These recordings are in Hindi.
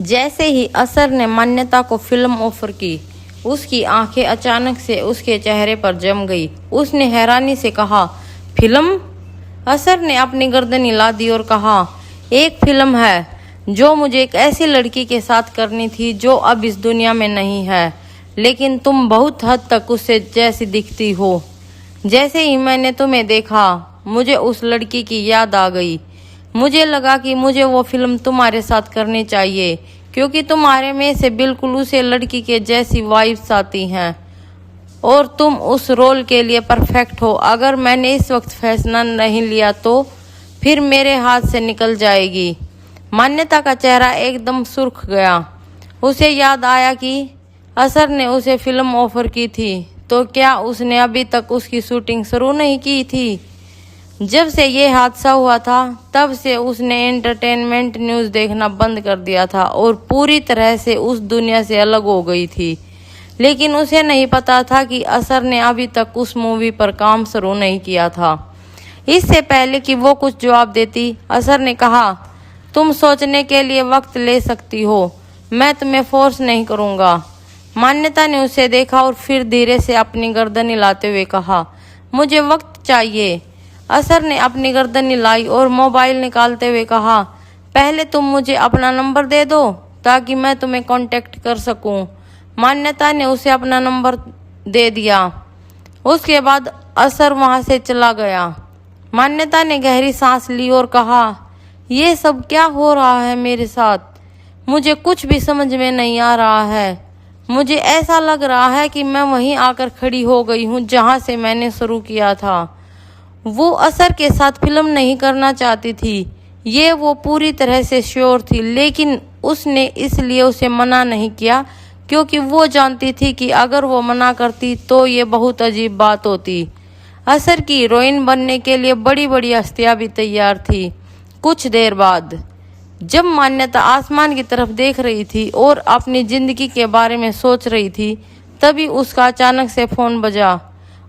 जैसे ही असर ने मान्यता को फिल्म ऑफर की, उसकी आंखें अचानक से उसके चेहरे पर जम गई। उसने हैरानी से कहा, फिल्म? असर ने अपनी गर्दन हिला दी और कहा, एक फिल्म है जो मुझे एक ऐसी लड़की के साथ करनी थी जो अब इस दुनिया में नहीं है, लेकिन तुम बहुत हद तक उससे जैसी दिखती हो। जैसे ही मैंने तुम्हें देखा, मुझे उस लड़की की याद आ गई। मुझे लगा कि मुझे वो फिल्म तुम्हारे साथ करनी चाहिए, क्योंकि तुम्हारे में से बिल्कुल उसे लड़की के जैसी वाइब्स आती हैं और तुम उस रोल के लिए परफेक्ट हो। अगर मैंने इस वक्त फैसला नहीं लिया तो फिर मेरे हाथ से निकल जाएगी। मान्यता का चेहरा एकदम सुर्ख गया। उसे याद आया कि असर ने उसे फिल्म ऑफर की थी, तो क्या उसने अभी तक उसकी शूटिंग शुरू नहीं की थी? जब से ये हादसा हुआ था, तब से उसने एंटरटेनमेंट न्यूज़ देखना बंद कर दिया था और पूरी तरह से उस दुनिया से अलग हो गई थी। लेकिन उसे नहीं पता था कि असर ने अभी तक उस मूवी पर काम शुरू नहीं किया था। इससे पहले कि वो कुछ जवाब देती, असर ने कहा, तुम सोचने के लिए वक्त ले सकती हो, मैं तुम्हें फोर्स नहीं करूँगा। मान्यता ने उसे देखा और फिर धीरे से अपनी गर्दन हिलाते हुए कहा, मुझे वक्त चाहिए। असर ने अपनी गर्दन हिलाई और मोबाइल निकालते हुए कहा, पहले तुम मुझे अपना नंबर दे दो ताकि मैं तुम्हें कांटेक्ट कर सकूं। मान्यता ने उसे अपना नंबर दे दिया। उसके बाद असर वहां से चला गया। मान्यता ने गहरी सांस ली और कहा, ये सब क्या हो रहा है मेरे साथ? मुझे कुछ भी समझ में नहीं आ रहा है। मुझे ऐसा लग रहा है कि मैं वहीं आकर खड़ी हो गई हूँ जहाँ से मैंने शुरू किया था। वो असर के साथ फिल्म नहीं करना चाहती थी, ये वो पूरी तरह से श्योर थी, लेकिन उसने इसलिए उसे मना नहीं किया क्योंकि वो जानती थी कि अगर वो मना करती तो ये बहुत अजीब बात होती। असर की हीरोइन बनने के लिए बड़ी बड़ी हस्तियां भी तैयार थी। कुछ देर बाद जब मान्यता आसमान की तरफ देख रही थी और अपनी जिंदगी के बारे में सोच रही थी, तभी उसका अचानक से फोन बजा।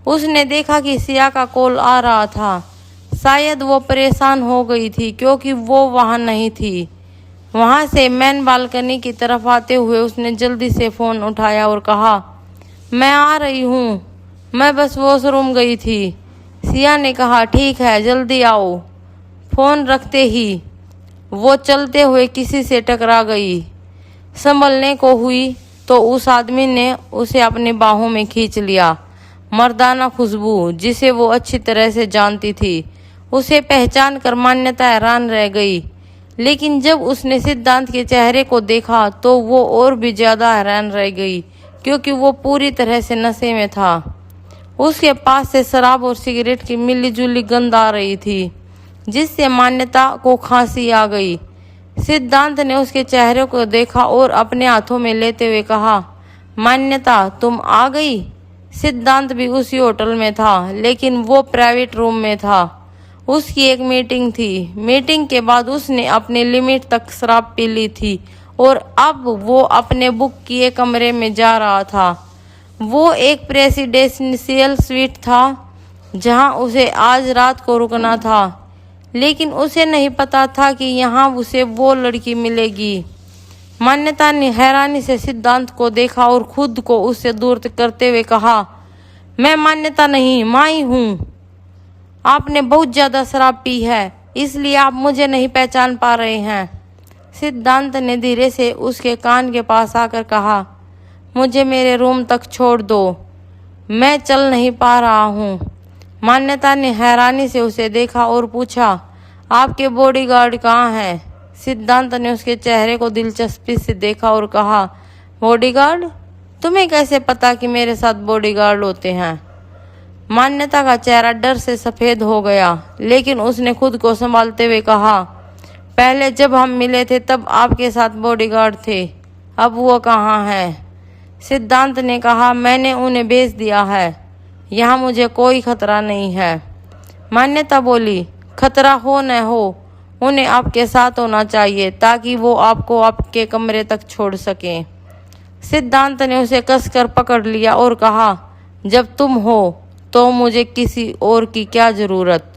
उसने देखा कि सिया का कॉल आ रहा था। शायद वो परेशान हो गई थी क्योंकि वो वहां नहीं थी। वहां से मेन बालकनी की तरफ आते हुए उसने जल्दी से फ़ोन उठाया और कहा, मैं आ रही हूँ, मैं बस वॉशरूम गई थी। सिया ने कहा, ठीक है, जल्दी आओ। फ़ोन रखते ही वो चलते हुए किसी से टकरा गई। संभलने को हुई तो उस आदमी ने उसे अपनी बाहों में खींच लिया। मर्दाना खुशबू जिसे वो अच्छी तरह से जानती थी, उसे पहचान कर मान्यता हैरान रह गई। लेकिन जब उसने सिद्धांत के चेहरे को देखा तो वो और भी ज़्यादा हैरान रह गई क्योंकि वो पूरी तरह से नशे में था। उसके पास से शराब और सिगरेट की मिली-जुली गंध आ रही थी, जिससे मान्यता को खांसी आ गई। सिद्धांत ने उसके चेहरे को देखा और अपने हाथों में लेते हुए कहा, मान्यता तुम आ गई। सिद्धांत भी उसी होटल में था, लेकिन वो प्राइवेट रूम में था। उसकी एक मीटिंग थी। मीटिंग के बाद उसने अपनी लिमिट तक शराब पी ली थी और अब वो अपने बुक किए कमरे में जा रहा था। वो एक प्रेसिडेंशियल स्वीट था जहां उसे आज रात को रुकना था, लेकिन उसे नहीं पता था कि यहाँ उसे वो लड़की मिलेगी। मान्यता ने हैरानी से सिद्धांत को देखा और खुद को उससे दूर करते हुए कहा, मैं मान्यता नहीं, माई हूँ। आपने बहुत ज़्यादा शराब पी है, इसलिए आप मुझे नहीं पहचान पा रहे हैं। सिद्धांत ने धीरे से उसके कान के पास आकर कहा, मुझे मेरे रूम तक छोड़ दो, मैं चल नहीं पा रहा हूँ। मान्यता ने हैरानी से उसे देखा और पूछा, आपके बॉडीगार्ड कहाँ हैं? सिद्धांत ने उसके चेहरे को दिलचस्पी से देखा और कहा, बॉडीगार्ड? तुम्हें कैसे पता कि मेरे साथ बॉडीगार्ड होते हैं? मान्यता का चेहरा डर से सफ़ेद हो गया, लेकिन उसने खुद को संभालते हुए कहा, पहले जब हम मिले थे तब आपके साथ बॉडीगार्ड थे, अब वो कहाँ हैं? सिद्धांत ने कहा, मैंने उन्हें भेज दिया है, यहाँ मुझे कोई खतरा नहीं है। मान्यता बोली, खतरा हो न हो, उन्हें आपके साथ होना चाहिए ताकि वो आपको आपके कमरे तक छोड़ सकें। सिद्धांत ने उसे कसकर पकड़ लिया और कहा, जब तुम हो तो मुझे किसी और की क्या ज़रूरत?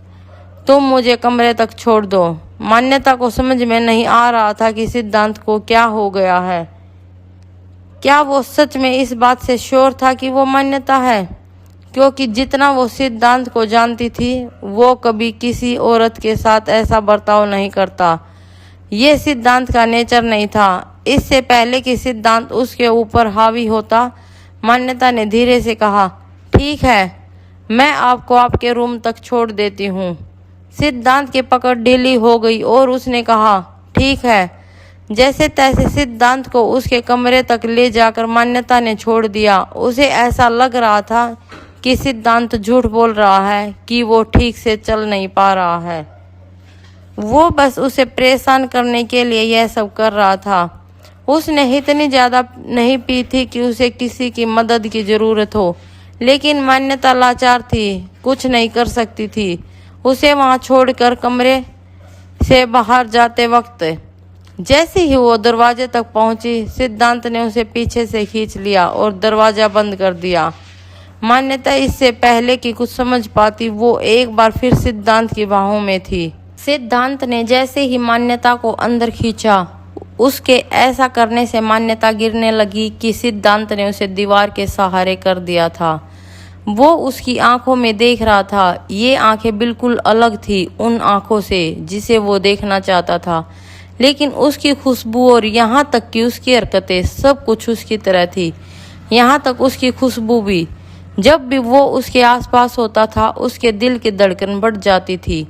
तुम मुझे कमरे तक छोड़ दो। मान्यता को समझ में नहीं आ रहा था कि सिद्धांत को क्या हो गया है। क्या वो सच में इस बात से श्योर था कि वो मान्यता है? क्योंकि जितना वो सिद्धांत को जानती थी, वो कभी किसी औरत के साथ ऐसा बर्ताव नहीं करता। ये सिद्धांत का नेचर नहीं था। इससे पहले कि सिद्धांत उसके ऊपर हावी होता, मान्यता ने धीरे से कहा, ठीक है, मैं आपको आपके रूम तक छोड़ देती हूँ। सिद्धांत की पकड़ ढीली हो गई और उसने कहा, ठीक है। जैसे तैसे सिद्धांत को उसके कमरे तक ले जाकर मान्यता ने छोड़ दिया। उसे ऐसा लग रहा था कि सिद्धांत झूठ बोल रहा है कि वो ठीक से चल नहीं पा रहा है। वो बस उसे परेशान करने के लिए यह सब कर रहा था। उसने इतनी ज़्यादा नहीं पी थी कि उसे किसी की मदद की ज़रूरत हो, लेकिन मान्यता लाचार थी, कुछ नहीं कर सकती थी। उसे वहाँ छोड़कर कमरे से बाहर जाते वक्त जैसे ही वो दरवाजे तक पहुंची, सिद्धांत ने उसे पीछे से खींच लिया और दरवाज़ा बंद कर दिया। मान्यता इससे पहले कि कुछ समझ पाती, वो एक बार फिर सिद्धांत की बाहों में थी। सिद्धांत ने जैसे ही मान्यता को अंदर खींचा, उसके ऐसा करने से मान्यता गिरने लगी कि सिद्धांत ने उसे दीवार के सहारे कर दिया था। वो उसकी आंखों में देख रहा था। ये आंखें बिल्कुल अलग थी उन आंखों से जिसे वो देखना चाहता था, लेकिन उसकी खुशबू और यहाँ तक कि उसकी हरकतें सब कुछ उसकी तरह थी। यहाँ तक उसकी खुशबू भी। जब भी वो उसके आसपास होता था, उसके दिल की धड़कन बढ़ जाती थी।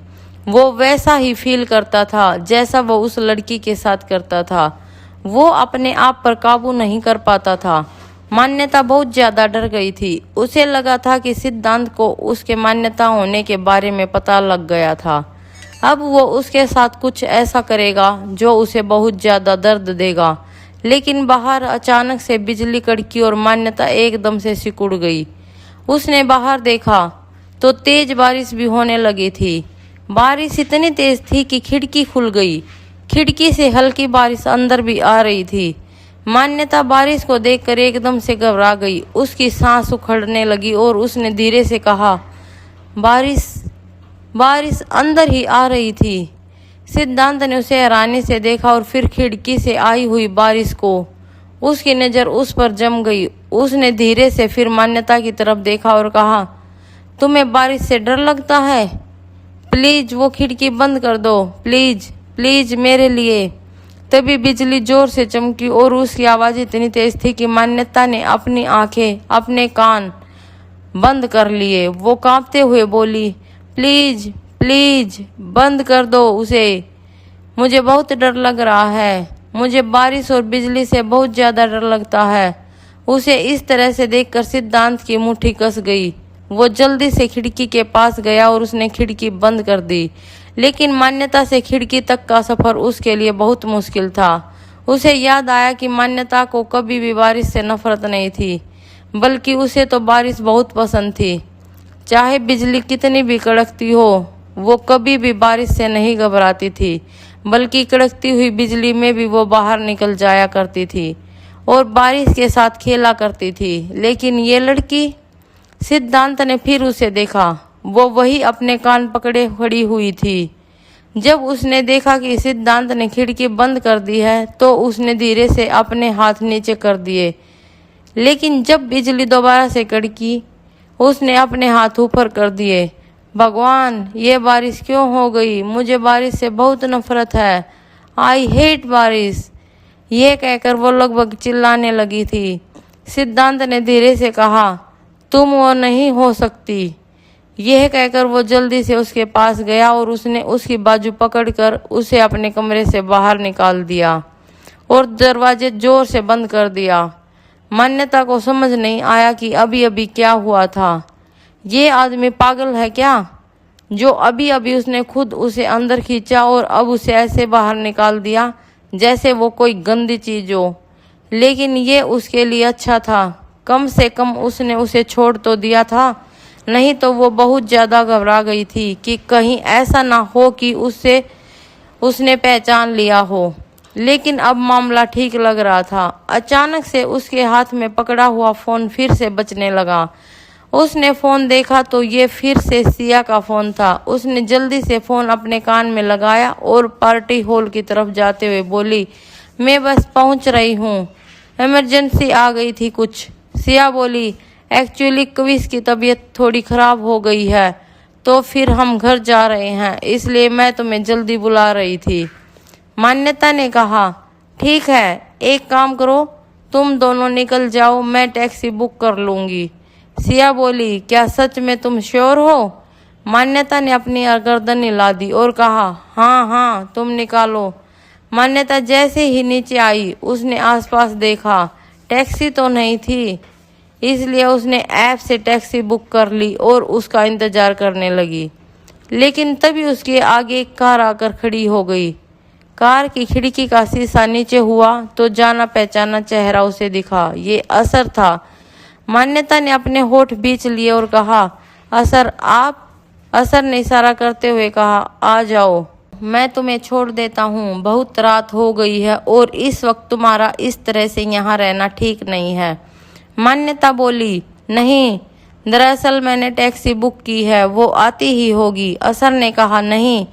वो वैसा ही फील करता था जैसा वो उस लड़की के साथ करता था। वो अपने आप पर काबू नहीं कर पाता था। मान्यता बहुत ज़्यादा डर गई थी। उसे लगा था कि सिद्धांत को उसके मान्यता होने के बारे में पता लग गया था। अब वो उसके साथ कुछ ऐसा करेगा जो उसे बहुत ज़्यादा दर्द देगा। लेकिन बाहर अचानक से बिजली कड़की और मान्यता एकदम से सिकुड़ गई। उसने बाहर देखा तो तेज बारिश भी होने लगी थी। बारिश इतनी तेज थी कि खिड़की खुल गई। खिड़की से हल्की बारिश अंदर भी आ रही थी। मान्यता बारिश को देखकर एकदम से घबरा गई। उसकी सांस उखड़ने लगी और उसने धीरे से कहा, बारिश अंदर ही आ रही थी। सिद्धांत ने उसे हैरानी से देखा और फिर खिड़की से आई हुई बारिश को। उसकी नज़र उस पर जम गई। उसने धीरे से फिर मान्यता की तरफ देखा और कहा, तुम्हें बारिश से डर लगता है? प्लीज वो खिड़की बंद कर दो, प्लीज प्लीज मेरे लिए। तभी बिजली जोर से चमकी और उसकी आवाज़ इतनी तेज थी कि मान्यता ने अपनी आंखें, अपने कान बंद कर लिए। वो कांपते हुए बोली, प्लीज प्लीज बंद कर दो उसे, मुझे बहुत डर लग रहा है। मुझे बारिश और बिजली से बहुत ज़्यादा डर लगता है। उसे इस तरह से देखकर सिद्धांत की मुट्ठी कस गई। वो जल्दी से खिड़की के पास गया और उसने खिड़की बंद कर दी। लेकिन मान्यता से खिड़की तक का सफ़र उसके लिए बहुत मुश्किल था। उसे याद आया कि मान्यता को कभी भी बारिश से नफरत नहीं थी, बल्कि उसे तो बारिश बहुत पसंद थी। चाहे बिजली कितनी भी कड़कती हो, वो कभी भी बारिश से नहीं घबराती थी, बल्कि कड़कती हुई बिजली में भी वो बाहर निकल जाया करती थी और बारिश के साथ खेला करती थी। लेकिन ये लड़की, सिद्धांत ने फिर उसे देखा। वो वही अपने कान पकड़े खड़ी हुई थी। जब उसने देखा कि सिद्धांत ने खिड़की बंद कर दी है, तो उसने धीरे से अपने हाथ नीचे कर दिए। लेकिन जब बिजली दोबारा से कड़की, उसने अपने हाथ ऊपर कर दिए। भगवान, ये बारिश क्यों हो गई? मुझे बारिश से बहुत नफरत है। आई हेट बारिश। यह कहकर वो लगभग चिल्लाने लगी थी। सिद्धांत ने धीरे से कहा, तुम वो नहीं हो सकती। यह कहकर वो जल्दी से उसके पास गया और उसने उसकी बाजू पकड़कर उसे अपने कमरे से बाहर निकाल दिया और दरवाजे जोर से बंद कर दिया। मान्यता को समझ नहीं आया कि अभी अभी क्या हुआ था। ये आदमी पागल है क्या, जो अभी अभी उसने खुद उसे अंदर खींचा और अब उसे ऐसे बाहर निकाल दिया जैसे वो कोई गंदी चीज हो। लेकिन ये उसके लिए अच्छा था, कम से कम उसने उसे छोड़ तो दिया था। नहीं तो वो बहुत ज़्यादा घबरा गई थी कि कहीं ऐसा ना हो कि उसने पहचान लिया हो। लेकिन अब मामला ठीक लग रहा था। अचानक से उसके हाथ में पकड़ा हुआ फ़ोन फिर से बजने लगा। उसने फोन देखा तो ये फिर से सिया का फोन था। उसने जल्दी से फोन अपने कान में लगाया और पार्टी हॉल की तरफ जाते हुए बोली, मैं बस पहुंच रही हूँ, इमरजेंसी आ गई थी कुछ। सिया बोली, एक्चुअली क्विज की तबीयत थोड़ी खराब हो गई है तो फिर हम घर जा रहे हैं, इसलिए मैं तुम्हें जल्दी बुला रही थी। मान्यता ने कहा, ठीक है, एक काम करो, तुम दोनों निकल जाओ, मैं टैक्सी बुक कर लूँगी। सिया बोली, क्या सच में तुम श्योर हो? मान्यता ने अपनी गर्दन हिला दी और कहा, हाँ हाँ, तुम निकालो। मान्यता जैसे ही नीचे आई उसने आसपास देखा, टैक्सी तो नहीं थी, इसलिए उसने ऐप से टैक्सी बुक कर ली और उसका इंतजार करने लगी। लेकिन तभी उसके आगे एक कार आकर खड़ी हो गई। कार की खिड़की का शीशा नीचे हुआ तो जाना पहचाना चेहरा उसे दिखा। ये असर था। मान्यता ने अपने होठ बीच लिए और कहा, असर आप? असर ने इशारा करते हुए कहा, आ जाओ, मैं तुम्हें छोड़ देता हूँ, बहुत रात हो गई है और इस वक्त तुम्हारा इस तरह से यहाँ रहना ठीक नहीं है। मान्यता बोली, नहीं, दरअसल मैंने टैक्सी बुक की है, वो आती ही होगी। असर ने कहा, नहीं,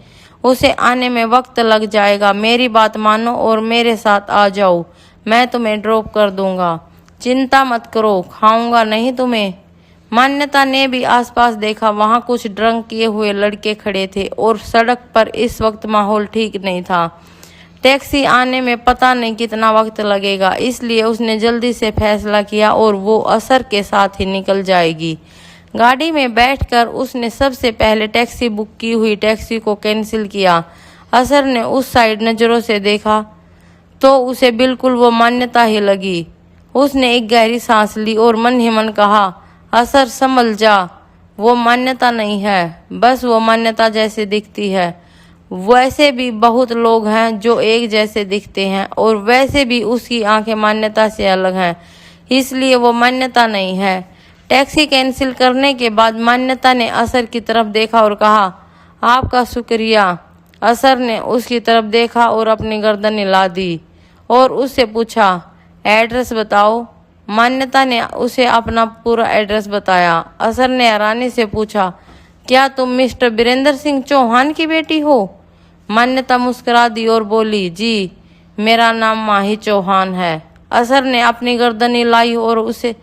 उसे आने में वक्त लग जाएगा, मेरी बात मानो और मेरे साथ आ जाओ, मैं तुम्हें ड्रॉप कर दूंगा, चिंता मत करो, खाऊंगा नहीं तुम्हें। मान्यता ने भी आसपास देखा, वहां कुछ ड्रंक किए हुए लड़के खड़े थे और सड़क पर इस वक्त माहौल ठीक नहीं था। टैक्सी आने में पता नहीं कितना वक्त लगेगा, इसलिए उसने जल्दी से फैसला किया और वो असर के साथ ही निकल जाएगी। गाड़ी में बैठकर उसने सबसे पहले टैक्सी बुक की हुई टैक्सी को कैंसिल किया। असर ने उस साइड नज़रों से देखा तो उसे बिल्कुल वो मान्यता ही लगी। उसने एक गहरी सांस ली और मन ही मन कहा, असर संभल जा, वो मान्यता नहीं है, बस वो मान्यता जैसे दिखती है। वैसे भी बहुत लोग हैं जो एक जैसे दिखते हैं और वैसे भी उसकी आंखें मान्यता से अलग हैं, इसलिए वो मान्यता नहीं है। टैक्सी कैंसिल करने के बाद मान्यता ने असर की तरफ देखा और कहा, आपका शुक्रिया। असर ने उसकी तरफ देखा और अपनी गर्दन हिला दी और उससे पूछा, एड्रेस बताओ। मान्यता ने उसे अपना पूरा एड्रेस बताया। असर ने हैरानी से पूछा, क्या तुम मिस्टर वीरेंद्र सिंह चौहान की बेटी हो? मान्यता मुस्कुरा दी और बोली, जी, मेरा नाम माही चौहान है। असर ने अपनी गर्दन हिलाई और उसे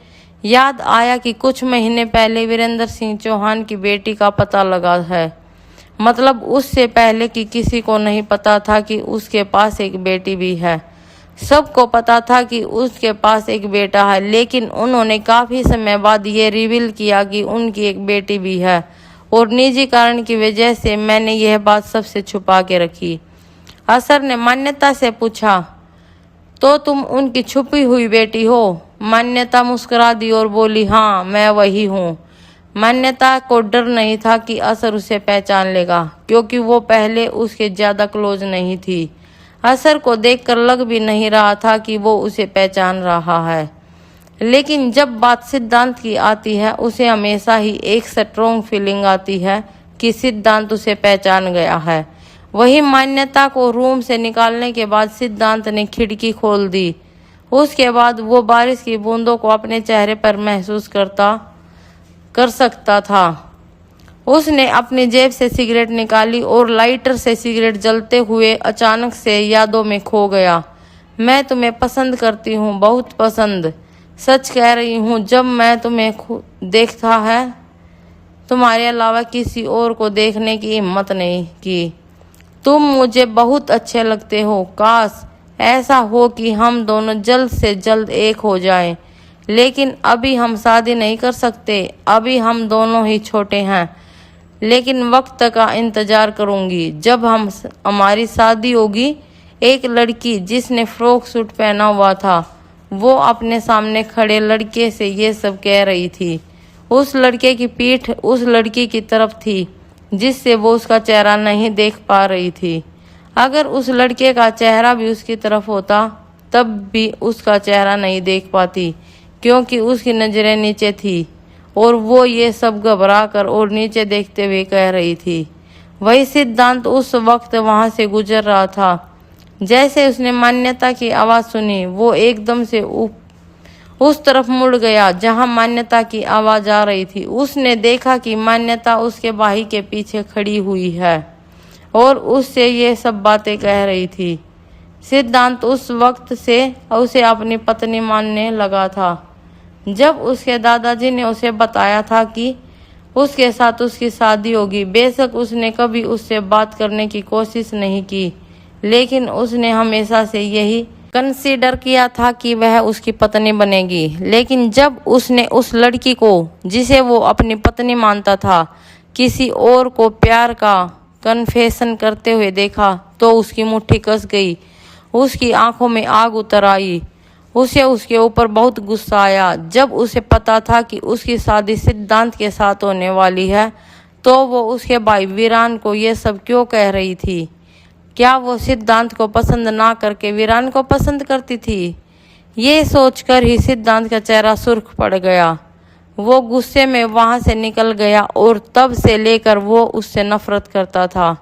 याद आया कि कुछ महीने पहले वीरेंद्र सिंह चौहान की बेटी का पता लगा है। मतलब उससे पहले कि किसी को नहीं पता था कि उसके पास एक बेटी भी है। सबको पता था कि उसके पास एक बेटा है, लेकिन उन्होंने काफ़ी समय बाद ये रिवील किया कि उनकी एक बेटी भी है और निजी कारण की वजह से मैंने यह बात सबसे छुपा के रखी। असर ने मान्यता से पूछा, तो तुम उनकी छुपी हुई बेटी हो? मान्यता मुस्कुरा दी और बोली, हाँ, मैं वही हूँ। मान्यता को डर नहीं था कि असर उसे पहचान लेगा, क्योंकि वो पहले उसके ज़्यादा क्लोज नहीं थी। असर को देखकर लग भी नहीं रहा था कि वो उसे पहचान रहा है, लेकिन जब बात सिद्धांत की आती है उसे हमेशा ही एक स्ट्रॉन्ग फीलिंग आती है कि सिद्धांत उसे पहचान गया है। वही मान्यता को रूम से निकालने के बाद सिद्धांत ने खिड़की खोल दी। उसके बाद वो बारिश की बूंदों को अपने चेहरे पर महसूस कर सकता था। उसने अपनी जेब से सिगरेट निकाली और लाइटर से सिगरेट जलते हुए अचानक से यादों में खो गया। मैं तुम्हें पसंद करती हूँ, बहुत पसंद, सच कह रही हूँ। जब मैं तुम्हें देखता है, तुम्हारे अलावा किसी और को देखने की हिम्मत नहीं की। तुम मुझे बहुत अच्छे लगते हो। काश ऐसा हो कि हम दोनों जल्द से जल्द एक हो जाएं, लेकिन अभी हम शादी नहीं कर सकते। अभी हम दोनों ही छोटे हैं, लेकिन वक्त का इंतजार करूंगी। जब हमारी शादी होगी, एक लड़की जिसने फ्रॉक सूट पहना हुआ था, वो अपने सामने खड़े लड़के से ये सब कह रही थी। उस लड़के की पीठ उस लड़की की तरफ थी जिससे वो उसका चेहरा नहीं देख पा रही थी। अगर उस लड़के का चेहरा भी उसकी तरफ होता तब भी उसका चेहरा नहीं देख पाती, क्योंकि उसकी नज़रें नीचे थी और वो ये सब घबरा कर और नीचे देखते हुए कह रही थी। वही सिद्धांत उस वक्त वहां से गुजर रहा था। जैसे उसने मान्यता की आवाज़ सुनी, वो एकदम से उस तरफ मुड़ गया जहां मान्यता की आवाज आ रही थी। उसने देखा कि मान्यता उसके भाई के पीछे खड़ी हुई है और उससे ये सब बातें कह रही थी। सिद्धांत उस वक्त से उसे अपनी पत्नी मानने लगा था जब उसके दादाजी ने उसे बताया था कि उसके साथ उसकी शादी होगी। बेशक उसने कभी उससे बात करने की कोशिश नहीं की, लेकिन उसने हमेशा से यही कंसीडर किया था कि वह उसकी पत्नी बनेगी। लेकिन जब उसने उस लड़की को, जिसे वो अपनी पत्नी मानता था, किसी और को प्यार का कन्फेशन करते हुए देखा तो उसकी मुट्ठी कस गई। उसकी आंखों में आग उतर आई। उसे उसके ऊपर बहुत गुस्सा आया। जब उसे पता था कि उसकी शादी सिद्धांत के साथ होने वाली है तो वो उसके भाई वीरान को ये सब क्यों कह रही थी। क्या वो सिद्धांत को पसंद ना करके वीरान को पसंद करती थी? ये सोचकर ही सिद्धांत का चेहरा सुर्ख पड़ गया। वो गुस्से में वहां से निकल गया और तब से लेकर वो उससे नफरत करता था।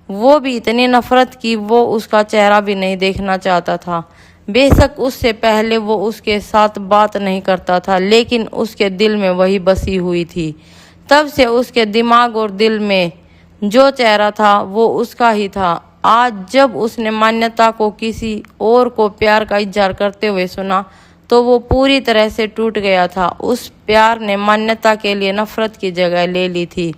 वो भी इतनी नफरत कि वो उसका चेहरा भी नहीं देखना चाहता था। बेशक उससे पहले वो उसके साथ बात नहीं करता था, लेकिन उसके दिल में वही बसी हुई थी। तब से उसके दिमाग और दिल में जो चेहरा था वो उसका ही था। आज जब उसने मान्यता को किसी और को प्यार का इजहार करते हुए सुना तो वो पूरी तरह से टूट गया था। उस प्यार ने मान्यता के लिए नफरत की जगह ले ली थी।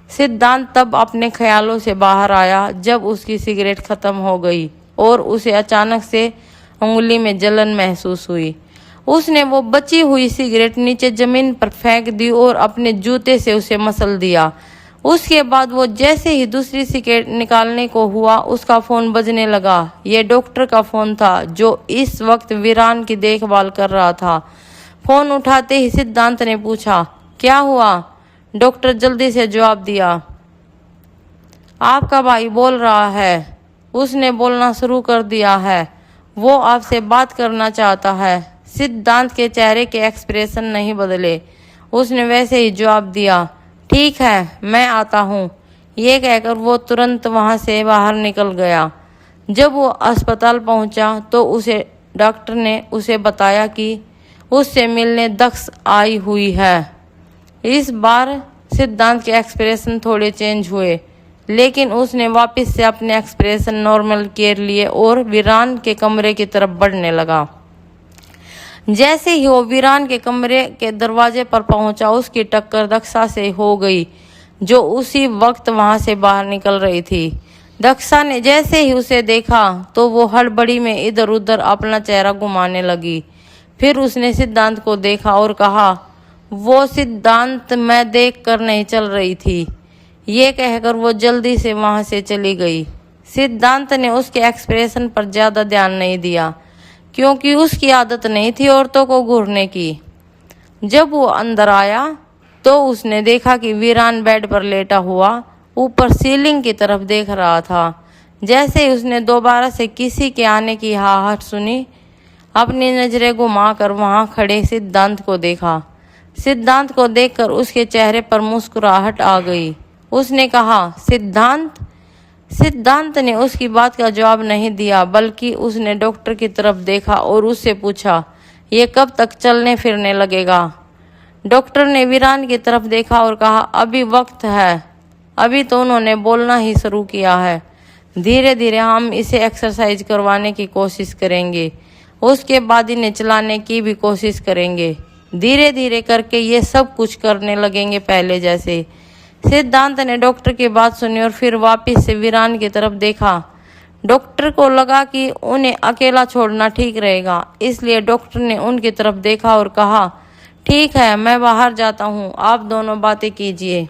सिद्धांत तब अपने ख्यालों से बाहर आया जब उसकी सिगरेट खत्म हो गई और उसे अचानक से उंगली में जलन महसूस हुई। उसने वो बची हुई सिगरेट नीचे जमीन पर फेंक दी और अपने जूते से उसे मसल दिया। उसके बाद वो जैसे ही दूसरी सिगरेट निकालने को हुआ, उसका फोन बजने लगा। ये डॉक्टर का फोन था जो इस वक्त वीरान की देखभाल कर रहा था। फोन उठाते ही सिद्धांत ने पूछा, क्या हुआ? डॉक्टर जल्दी से जवाब दिया, आपका भाई बोल रहा है। उसने बोलना शुरू कर दिया है। वो आपसे बात करना चाहता है। सिद्धांत के चेहरे के एक्सप्रेशन नहीं बदले। उसने वैसे ही जवाब दिया, ठीक है, मैं आता हूँ। ये कहकर वो तुरंत वहाँ से बाहर निकल गया। जब वो अस्पताल पहुँचा तो उसे डॉक्टर ने उसे बताया कि उससे मिलने दक्ष आई हुई है। इस बार सिद्धांत के एक्सप्रेशन थोड़े चेंज हुए, लेकिन उसने वापस से अपने एक्सप्रेशन नॉर्मल कर लिए और वीरान के कमरे की तरफ बढ़ने लगा। जैसे ही वो वीरान के कमरे के दरवाजे पर पहुंचा, उसकी टक्कर दक्षा से हो गई जो उसी वक्त वहां से बाहर निकल रही थी। दक्षा ने जैसे ही उसे देखा तो वो हड़बड़ी में इधर उधर अपना चेहरा घुमाने लगी। फिर उसने सिद्धांत को देखा और कहा, वो सिद्धांत मैं देख कर नहीं चल रही थी। ये कहकर वो जल्दी से वहां से चली गई। सिद्धांत ने उसके एक्सप्रेशन पर ज्यादा ध्यान नहीं दिया क्योंकि उसकी आदत नहीं थी औरतों को घूरने की। जब वो अंदर आया तो उसने देखा कि वीरान बेड पर लेटा हुआ ऊपर सीलिंग की तरफ देख रहा था। जैसे ही उसने दोबारा से किसी के आने की आहट सुनी, अपनी नजरें घुमाकर वहां खड़े सिद्धांत को देखा। सिद्धांत को देखकर उसके चेहरे पर मुस्कुराहट आ गई। उसने कहा, सिद्धांत। सिद्धांत ने उसकी बात का जवाब नहीं दिया, बल्कि उसने डॉक्टर की तरफ देखा और उससे पूछा, ये कब तक चलने फिरने लगेगा? डॉक्टर ने वीरान की तरफ देखा और कहा, अभी वक्त है, अभी तो उन्होंने बोलना ही शुरू किया है। धीरे धीरे हम इसे एक्सरसाइज करवाने की कोशिश करेंगे, उसके बाद इन्हें चलाने की भी कोशिश करेंगे। धीरे धीरे करके ये सब कुछ करने लगेंगे पहले जैसे। सिद्धांत ने डॉक्टर की बात सुनी और फिर वापस से वीरान की तरफ देखा। डॉक्टर को लगा कि उन्हें अकेला छोड़ना ठीक रहेगा, इसलिए डॉक्टर ने उनकी तरफ देखा और कहा, ठीक है, मैं बाहर जाता हूँ, आप दोनों बातें कीजिए।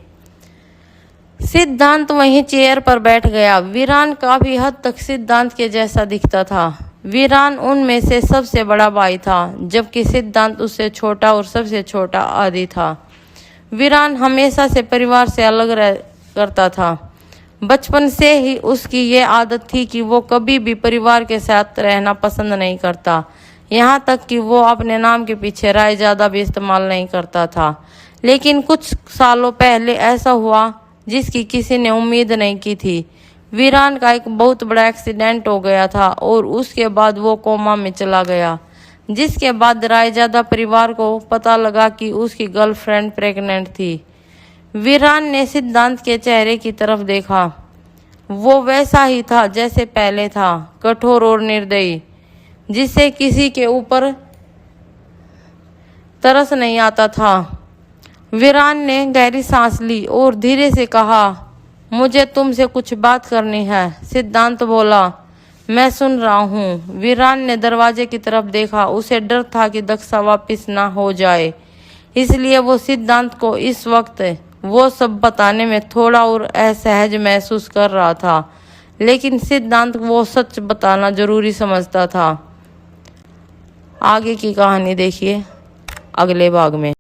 सिद्धांत वहीं चेयर पर बैठ गया। वीरान काफी हद तक सिद्धांत के जैसा दिखता था। वीरान उनमें से सबसे बड़ा भाई था, जबकि सिद्धांत उससे छोटा और सबसे छोटा आदि था। वीरान हमेशा से परिवार से अलग करता था। बचपन से ही उसकी ये आदत थी कि वो कभी भी परिवार के साथ रहना पसंद नहीं करता। यहाँ तक कि वो अपने नाम के पीछे राय ज़्यादा भी इस्तेमाल नहीं करता था। लेकिन कुछ सालों पहले ऐसा हुआ जिसकी किसी ने उम्मीद नहीं की थी। वीरान का एक बहुत बड़ा एक्सीडेंट हो गया था और उसके बाद वो कोमा में चला गया। जिसके बाद रायजादा परिवार को पता लगा कि उसकी गर्लफ्रेंड प्रेग्नेंट थी। वीरान ने सिद्धांत के चेहरे की तरफ देखा। वो वैसा ही था जैसे पहले था, कठोर और निर्दयी, जिससे किसी के ऊपर तरस नहीं आता था। वीरान ने गहरी सांस ली और धीरे से कहा, मुझे तुमसे कुछ बात करनी है। सिद्धांत बोला, मैं सुन रहा हूँ। वीरान ने दरवाजे की तरफ देखा। उसे डर था कि दक्षा वापस ना हो जाए, इसलिए वो सिद्धांत को इस वक्त वो सब बताने में थोड़ा और असहज महसूस कर रहा था, लेकिन सिद्धांत वो सच बताना जरूरी समझता था। आगे की कहानी देखिए अगले भाग में।